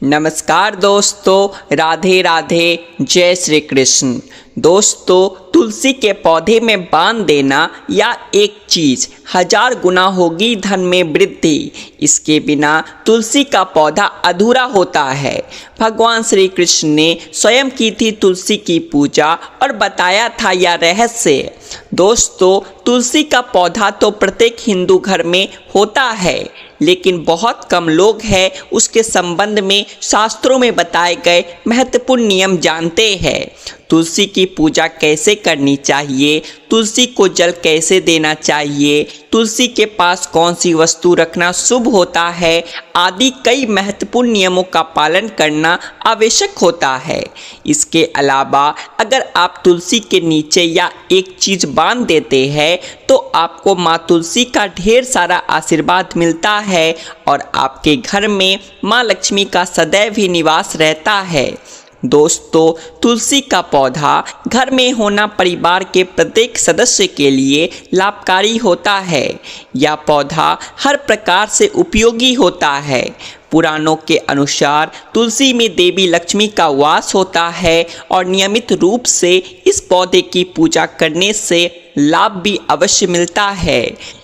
नमस्कार दोस्तों, राधे राधे, जय श्री कृष्ण। दोस्तों, तुलसी के पौधे में बांध देना या एक चीज़ 1000 गुना होगी धन में वृद्धि। इसके बिना तुलसी का पौधा अधूरा होता है। भगवान श्री कृष्ण ने स्वयं की थी तुलसी की पूजा और बताया था यह रहस्य। दोस्तों, तुलसी का पौधा तो प्रत्येक हिंदू घर में होता है, लेकिन बहुत कम लोग हैं उसके संबंध में शास्त्रों में बताए गए महत्वपूर्ण नियम जानते हैं। तुलसी की पूजा कैसे करनी चाहिए, तुलसी को जल कैसे देना चाहिए, तुलसी के पास कौन सी वस्तु रखना शुभ होता है आदि कई महत्वपूर्ण नियमों का पालन करना आवश्यक होता है। इसके अलावा अगर आप तुलसी के नीचे या एक चीज़ बांध देते हैं तो आपको माँ तुलसी का ढेर सारा आशीर्वाद मिलता है और आपके घर में माँ लक्ष्मी का सदैव ही निवास रहता है। दोस्तों, तुलसी का पौधा घर में होना परिवार के प्रत्येक सदस्य के लिए लाभकारी होता है। यह पौधा हर प्रकार से उपयोगी होता है। पुराणों के अनुसार तुलसी में देवी लक्ष्मी का वास होता है और नियमित रूप से इस पौधे की पूजा करने से लाभ भी अवश्य मिलता है।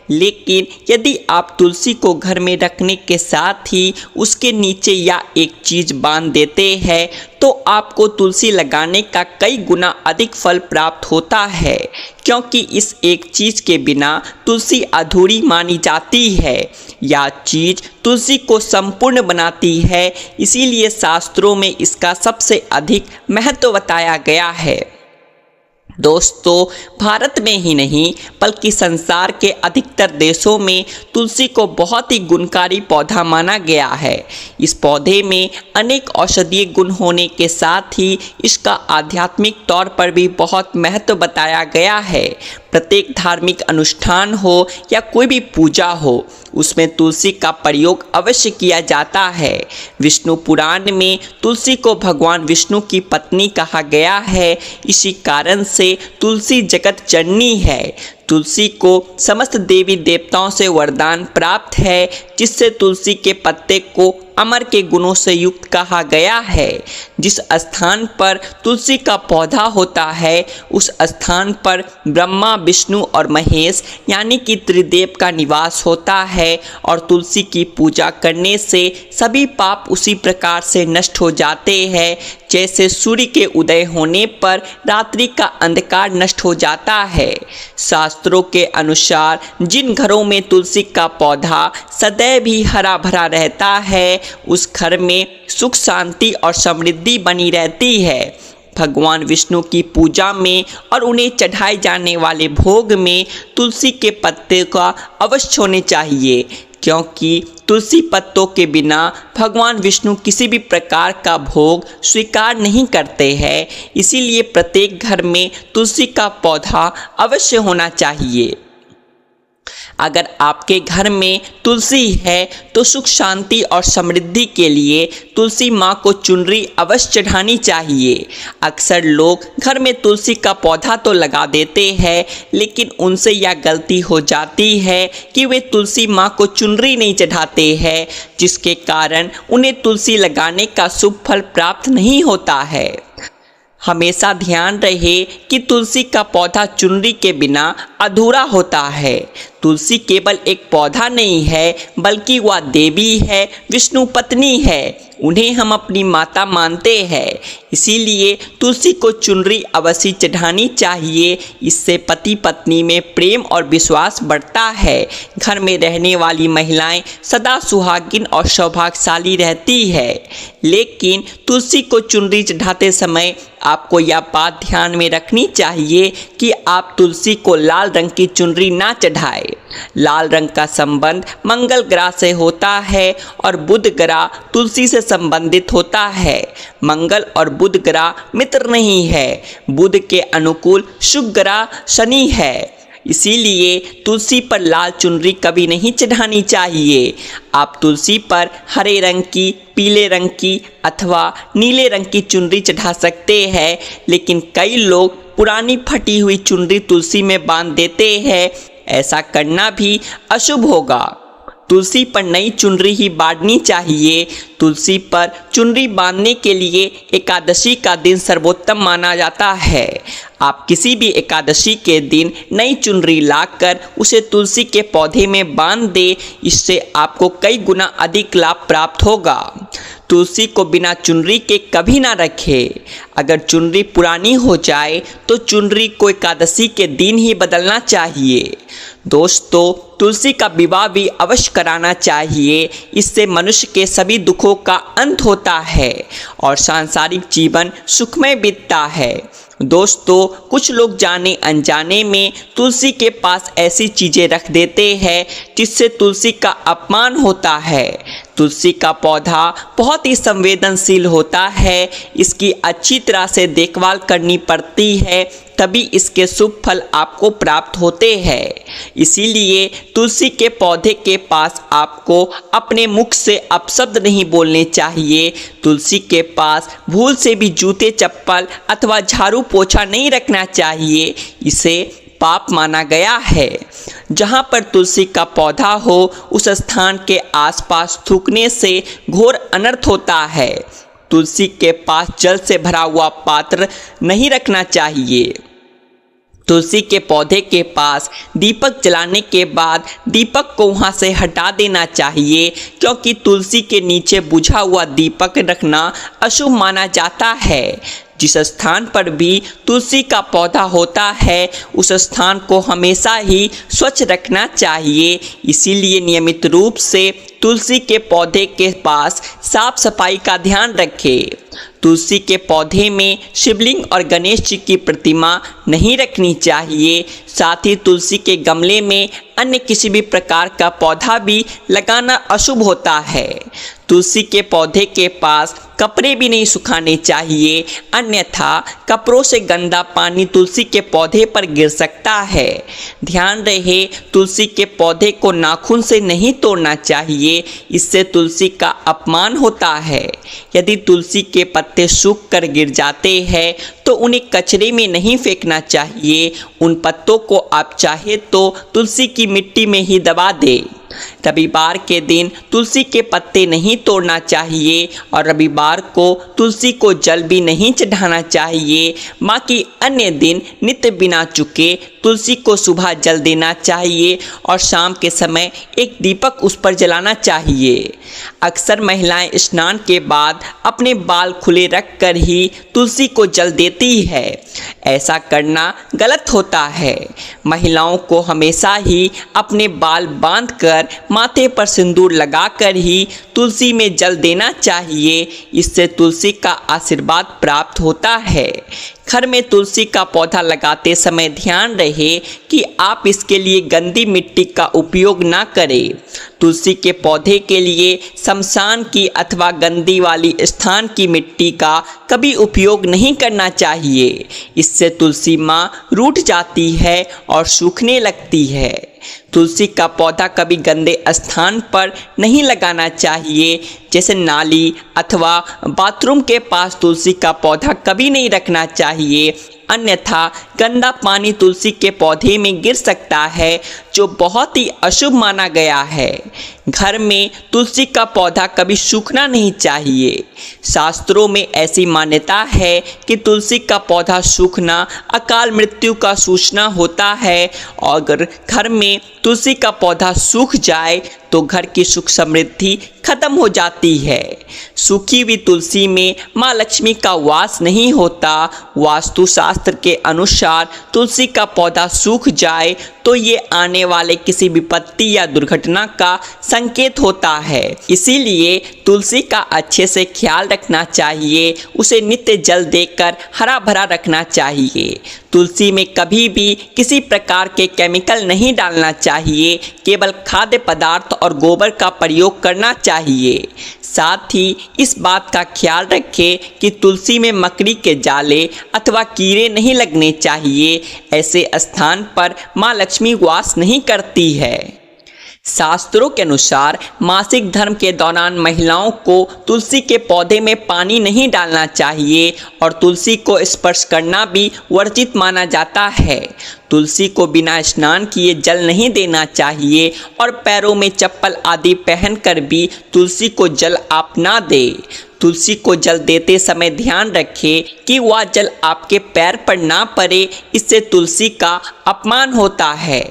लेकिन यदि आप तुलसी को घर में रखने के साथ ही उसके नीचे या एक चीज़ बांध देते हैं तो आपको तुलसी लगाने का कई गुना अधिक फल प्राप्त होता है, क्योंकि इस एक चीज़ के बिना तुलसी अधूरी मानी जाती है। यह चीज़ तुलसी को संपूर्ण बनाती है, इसीलिए शास्त्रों में इसका सबसे अधिक महत्व बताया गया है। दोस्तों, भारत में ही नहीं बल्कि संसार के अधिकतर देशों में तुलसी को बहुत ही गुणकारी पौधा माना गया है। इस पौधे में अनेक औषधीय गुण होने के साथ ही इसका आध्यात्मिक तौर पर भी बहुत महत्व बताया गया है। प्रत्येक धार्मिक अनुष्ठान हो या कोई भी पूजा हो, उसमें तुलसी का प्रयोग अवश्य किया जाता है। विष्णु पुराण में तुलसी को भगवान विष्णु की पत्नी कहा गया है। इसी कारण से तुलसी जगत जननी है। तुलसी को समस्त देवी देवताओं से वरदान प्राप्त है, जिससे तुलसी के पत्ते को अमर के गुणों से युक्त कहा गया है। जिस स्थान पर तुलसी का पौधा होता है उस स्थान पर ब्रह्मा, विष्णु और महेश यानी कि त्रिदेव का निवास होता है और तुलसी की पूजा करने से सभी पाप उसी प्रकार से नष्ट हो जाते हैं जैसे सूर्य के उदय होने पर रात्रि का अंधकार नष्ट हो जाता है। शास्त्रों के अनुसार जिन घरों में तुलसी का पौधा सदैव ही हरा भरा रहता है उस घर में सुख, शांति और समृद्धि बनी रहती है। भगवान विष्णु की पूजा में और उन्हें चढ़ाए जाने वाले भोग में तुलसी के पत्ते का अवश्य होने चाहिए, क्योंकि तुलसी पत्तों के बिना भगवान विष्णु किसी भी प्रकार का भोग स्वीकार नहीं करते हैं। इसीलिए प्रत्येक घर में तुलसी का पौधा अवश्य होना चाहिए। अगर आपके घर में तुलसी है तो सुख, शांति और समृद्धि के लिए तुलसी माँ को चुनरी अवश्य चढ़ानी चाहिए। अक्सर लोग घर में तुलसी का पौधा तो लगा देते हैं, लेकिन उनसे यह गलती हो जाती है कि वे तुलसी माँ को चुनरी नहीं चढ़ाते हैं, जिसके कारण उन्हें तुलसी लगाने का शुभ फल प्राप्त नहीं होता है। हमेशा ध्यान रहे कि तुलसी का पौधा चुनरी के बिना अधूरा होता है। तुलसी केवल एक पौधा नहीं है, बल्कि वह देवी है, विष्णु पत्नी है। उन्हें हम अपनी माता मानते हैं। इसीलिए तुलसी को चुनरी अवश्य चढ़ानी चाहिए। इससे पति पत्नी में प्रेम और विश्वास बढ़ता है। घर में रहने वाली महिलाएं सदा सुहागिन और सौभाग्यशाली रहती है। लेकिन तुलसी को चुनरी चढ़ाते समय आपको यह बात ध्यान में रखनी चाहिए कि आप तुलसी को लाल रंग की चुनरी ना चढ़ाएं। लाल रंग का संबंध मंगल ग्रह से होता है और बुध ग्रह तुलसी से संबंधित होता है। मंगल और बुध ग्रह मित्र नहीं है। बुध के अनुकूल शुक्र ग्रह शनि है। इसीलिए तुलसी पर लाल चुनरी कभी नहीं चढ़ानी चाहिए। आप तुलसी पर हरे रंग की, पीले रंग की अथवा नीले रंग की चुनरी चढ़ा सकते हैं, लेकिन कई लोग पुरानी फटी हुई चुनरी तुलसी में बांध देते हैं। ऐसा करना भी अशुभ होगा। तुलसी पर नई चुनरी ही बांधनी चाहिए। तुलसी पर चुनरी बांधने के लिए एकादशी का दिन सर्वोत्तम माना जाता है। आप किसी भी एकादशी के दिन नई चुनरी लाकर उसे तुलसी के पौधे में बांध दें, इससे आपको कई गुना अधिक लाभ प्राप्त होगा। तुलसी को बिना चुनरी के कभी ना रखें। अगर चुनरी पुरानी हो जाए तो चुनरी को एकादशी के दिन ही बदलना चाहिए। दोस्तों, तुलसी का विवाह भी अवश्य कराना चाहिए। इससे मनुष्य के सभी दुखों का अंत होता है और सांसारिक जीवन सुखमय बीतता है। दोस्तों, कुछ लोग जाने अनजाने में तुलसी के पास ऐसी चीज़ें रख देते हैं जिससे तुलसी का अपमान होता है। तुलसी का पौधा बहुत ही संवेदनशील होता है। इसकी अच्छी तरह से देखभाल करनी पड़ती है, तभी इसके शुभ फल आपको प्राप्त होते हैं। इसीलिए तुलसी के पौधे के पास आपको अपने मुख से अपशब्द नहीं बोलने चाहिए। तुलसी के पास भूल से भी जूते चप्पल अथवा झाड़ू पोछा नहीं रखना चाहिए, इसे पाप माना गया है। जहाँ पर तुलसी का पौधा हो उस स्थान के आसपास थूकने से घोर अनर्थ होता है। तुलसी के पास जल से भरा हुआ पात्र नहीं रखना चाहिए। तुलसी के पौधे के पास दीपक जलाने के बाद दीपक को वहाँ से हटा देना चाहिए, क्योंकि तुलसी के नीचे बुझा हुआ दीपक रखना अशुभ माना जाता है। जिस स्थान पर भी तुलसी का पौधा होता है उस स्थान को हमेशा ही स्वच्छ रखना चाहिए। इसीलिए नियमित रूप से तुलसी के पौधे के पास साफ सफाई का ध्यान रखें। तुलसी के पौधे में शिवलिंग और गणेश जी की प्रतिमा नहीं रखनी चाहिए। साथ ही तुलसी के गमले में अन्य किसी भी प्रकार का पौधा भी लगाना अशुभ होता है। तुलसी के पौधे के पास कपड़े भी नहीं सुखाने चाहिए, अन्यथा कपड़ों से गंदा पानी तुलसी के पौधे पर गिर सकता है। ध्यान रहे, तुलसी के पौधे को नाखून से नहीं तोड़ना चाहिए, इससे तुलसी का अपमान होता है। यदि तुलसी के पत्ते सूख कर गिर जाते हैं तो उन्हें कचरे में नहीं फेंकना चाहिए। उन पत्तों को आप चाहे तो तुलसी की मिट्टी में ही दबा दें। रविवार के दिन तुलसी के पत्ते नहीं तोड़ना चाहिए और रविवार को तुलसी को जल भी नहीं चढ़ाना चाहिए। बाकी अन्य दिन नित्य बिना चुके तुलसी को सुबह जल देना चाहिए और शाम के समय एक दीपक उस पर जलाना चाहिए। अक्सर महिलाएं स्नान के बाद अपने बाल खुले रख कर ही तुलसी को जल देती है। ऐसा करना गलत होता है। महिलाओं को हमेशा ही अपने बाल बांधकर माथे पर सिंदूर लगाकर ही तुलसी में जल देना चाहिए। इससे तुलसी का आशीर्वाद प्राप्त होता है। घर में तुलसी का पौधा लगाते समय ध्यान रहे कि आप इसके लिए गंदी मिट्टी का उपयोग ना करें। तुलसी के पौधे के लिए शमशान की अथवा गंदी वाली स्थान की मिट्टी का कभी उपयोग नहीं करना चाहिए। इससे तुलसी माँ रूठ जाती है और सूखने लगती है। तुलसी का पौधा कभी गंदे स्थान पर नहीं लगाना चाहिए, जैसे नाली अथवा बाथरूम के पास तुलसी का पौधा कभी नहीं रखना चाहिए, अन्यथा गंदा पानी तुलसी के पौधे में गिर सकता है, जो बहुत ही अशुभ माना गया है। घर में तुलसी का पौधा कभी सूखना नहीं चाहिए। शास्त्रों में ऐसी मान्यता है कि तुलसी का पौधा सूखना अकाल मृत्यु का सूचना होता है और अगर घर में तुलसी का पौधा सूख जाए तो घर की सुख समृद्धि खत्म हो जाती है। सूखी हुई तुलसी में माँ लक्ष्मी का वास नहीं होता। वास्तुशास्त्र के अनुसार तुलसी का पौधा सूख जाए तो ये आने वाले किसी विपत्ति या दुर्घटना का संकेत होता है। इसीलिए तुलसी का अच्छे से ख्याल रखना चाहिए। उसे नित्य जल देकर हरा भरा रखना चाहिए। तुलसी में कभी भी किसी प्रकार के केमिकल नहीं डालना चाहिए, केवल खाद्य पदार्थ और गोबर का प्रयोग करना चाहिए। साथ ही इस बात का ख्याल रखें कि तुलसी में मकड़ी के जाले अथवा कीड़े नहीं लगने चाहिए। ऐसे स्थान पर माँ लक्ष्मी वास नहीं करती है। शास्त्रों के अनुसार मासिक धर्म के दौरान महिलाओं को तुलसी के पौधे में पानी नहीं डालना चाहिए और तुलसी को स्पर्श करना भी वर्जित माना जाता है। तुलसी को बिना स्नान किए जल नहीं देना चाहिए और पैरों में चप्पल आदि पहनकर भी तुलसी को जल आप ना दें। तुलसी को जल देते समय ध्यान रखें कि वह जल आपके पैर पर ना पड़े, इससे तुलसी का अपमान होता है।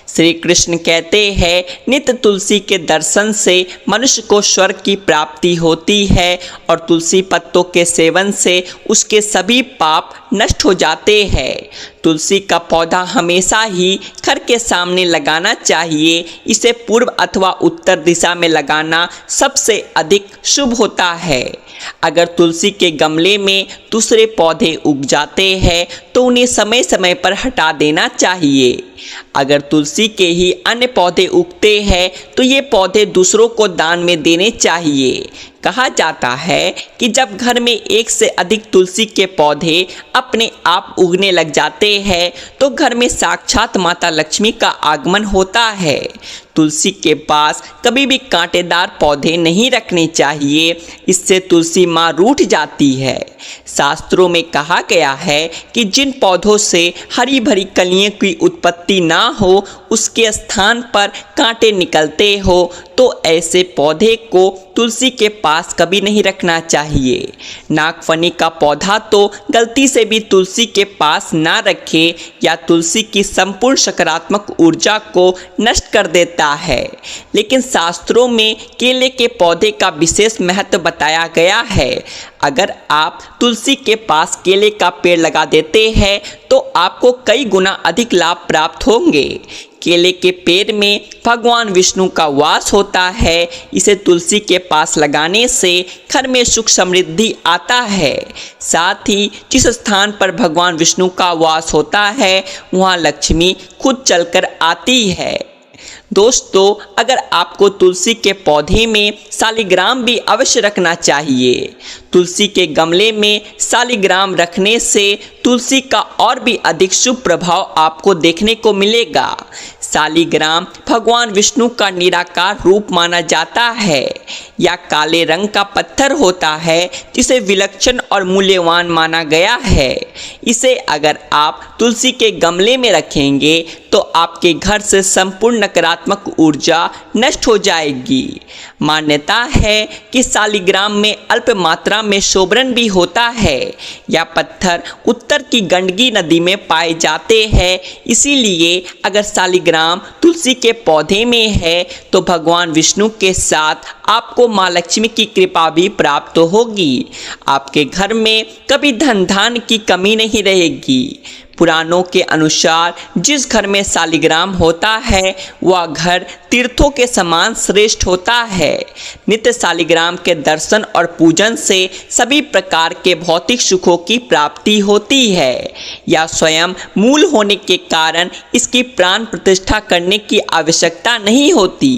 श्री कृष्ण कहते हैं, नित्य तुलसी के दर्शन से मनुष्य को स्वर्ग की प्राप्ति होती है और तुलसी पत्तों के सेवन से उसके सभी पाप नष्ट हो जाते हैं। तुलसी का पौधा हमेशा ही घर के सामने लगाना चाहिए। इसे पूर्व अथवा उत्तर दिशा में लगाना सबसे अधिक शुभ होता है। अगर तुलसी के गमले में दूसरे पौधे उग जाते हैं तो उन्हें समय समय पर हटा देना चाहिए। अगर तुलसी के ही अन्य पौधे उगते हैं तो ये पौधे दूसरों को दान में देने चाहिए। कहा जाता है कि जब घर में एक से अधिक तुलसी के पौधे अपने आप उगने लग जाते हैं तो घर में साक्षात माता लक्ष्मी का आगमन होता है। तुलसी के पास कभी भी कांटेदार पौधे नहीं रखने चाहिए, इससे तुलसी माँ रूठ जाती है। शास्त्रों में कहा गया है कि जिन पौधों से हरी भरी कलियों की उत्पत्ति ना हो, उसके स्थान पर कांटे निकलते हो, तो ऐसे पौधे को तुलसी के पास कभी नहीं रखना चाहिए। नागफनी का पौधा तो गलती से भी तुलसी के पास ना रखें या तुलसी की संपूर्ण सकारात्मक ऊर्जा को नष्ट कर देता है। लेकिन शास्त्रों में केले के पौधे का विशेष महत्व बताया गया है। अगर आप तुलसी के पास केले का पेड़ लगा देते हैं तो आपको कई गुना अधिक लाभ प्राप्त होंगे। केले के पेड़ में भगवान विष्णु का वास होता है। इसे तुलसी के पास लगाने से घर में सुख समृद्धि आता है। साथ ही जिस स्थान पर भगवान विष्णु का वास होता है वहाँ लक्ष्मी खुद चलकर आती है। दोस्तों, अगर आपको तुलसी के पौधे में शालिग्राम भी अवश्य रखना चाहिए। तुलसी के गमले में शालिग्राम रखने से तुलसी का और भी अधिक शुभ प्रभाव आपको देखने को मिलेगा। शालिग्राम भगवान विष्णु का निराकार रूप माना जाता है। यह काले रंग का पत्थर होता है जिसे विलक्षण और मूल्यवान माना गया है। इसे अगर आप तुलसी के गमले में रखेंगे तो आपके घर से संपूर्ण नकारात्मक ऊर्जा नष्ट हो जाएगी। मान्यता है कि शालिग्राम में अल्प मात्रा में शोभन भी होता है। यह पत्थर उत्तर की गंडकी नदी में पाए जाते हैं। इसीलिए अगर शालिग्राम तुलसी के पौधे में है तो भगवान विष्णु के साथ आपको माँ लक्ष्मी की कृपा भी प्राप्त होगी। आपके घर में कभी धन धान्य की कमी नहीं रहेगी। पुराणों के अनुसार जिस घर में शालिग्राम होता है वह घर तीर्थों के समान श्रेष्ठ होता है। नित्य शालिग्राम के दर्शन और पूजन से सभी प्रकार के भौतिक सुखों की प्राप्ति होती है। यह स्वयं मूल होने के कारण इसकी प्राण प्रतिष्ठा करने की आवश्यकता नहीं होती।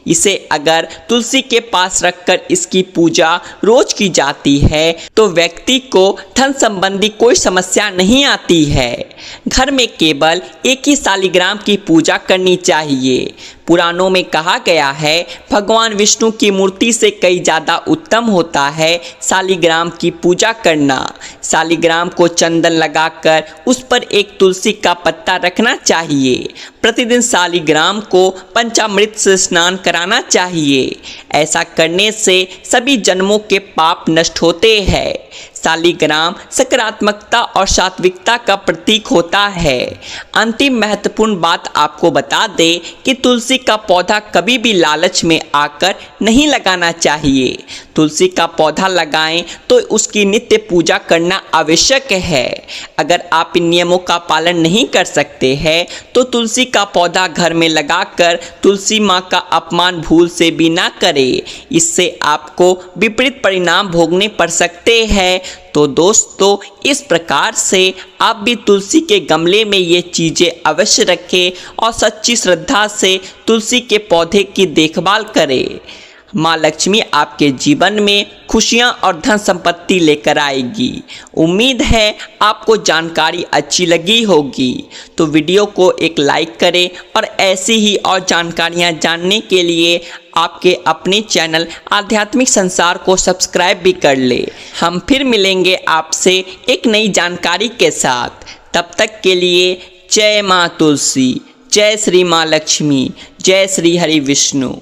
इसे अगर तुलसी के पास रखकर इसकी पूजा रोज की जाती है तो व्यक्ति को धन संबंधी कोई समस्या नहीं आती है। घर में केवल एक ही शालिग्राम की पूजा करनी चाहिए। पुराणों में कहा गया है भगवान विष्णु की मूर्ति से कई ज़्यादा उत्तम होता है शालिग्राम की पूजा करना। शालिग्राम को चंदन लगाकर उस पर एक तुलसी का पत्ता रखना चाहिए। प्रतिदिन शालिग्राम को पंचामृत से स्नान कराना चाहिए। ऐसा करने से सभी जन्मों के पाप नष्ट होते हैं। शालिग्राम सकारात्मकता और सात्विकता का प्रतीक होता है। अंतिम महत्वपूर्ण बात आपको बता दें कि तुलसी का पौधा कभी भी लालच में आकर नहीं लगाना चाहिए। तुलसी का पौधा लगाएं तो उसकी नित्य पूजा करना आवश्यक है। अगर आप इन नियमों का पालन नहीं कर सकते हैं तो तुलसी का पौधा घर में लगाकर तुलसी माँ का अपमान भूल से भी ना करें। इससे आपको विपरीत परिणाम भोगने पड़ सकते हैं। तो दोस्तों, इस प्रकार से आप भी तुलसी के गमले में ये चीज़ें अवश्य रखें और सच्ची श्रद्धा से तुलसी के पौधे की देखभाल करें। माँ लक्ष्मी आपके जीवन में खुशियां और धन संपत्ति लेकर आएगी। उम्मीद है आपको जानकारी अच्छी लगी होगी, तो वीडियो को एक लाइक करें और ऐसी ही और जानकारियां जानने के लिए आपके अपने चैनल आध्यात्मिक संसार को सब्सक्राइब भी कर ले। हम फिर मिलेंगे आपसे एक नई जानकारी के साथ। तब तक के लिए जय माँ तुलसी, जय श्री माँ लक्ष्मी, जय श्री हरि विष्णु।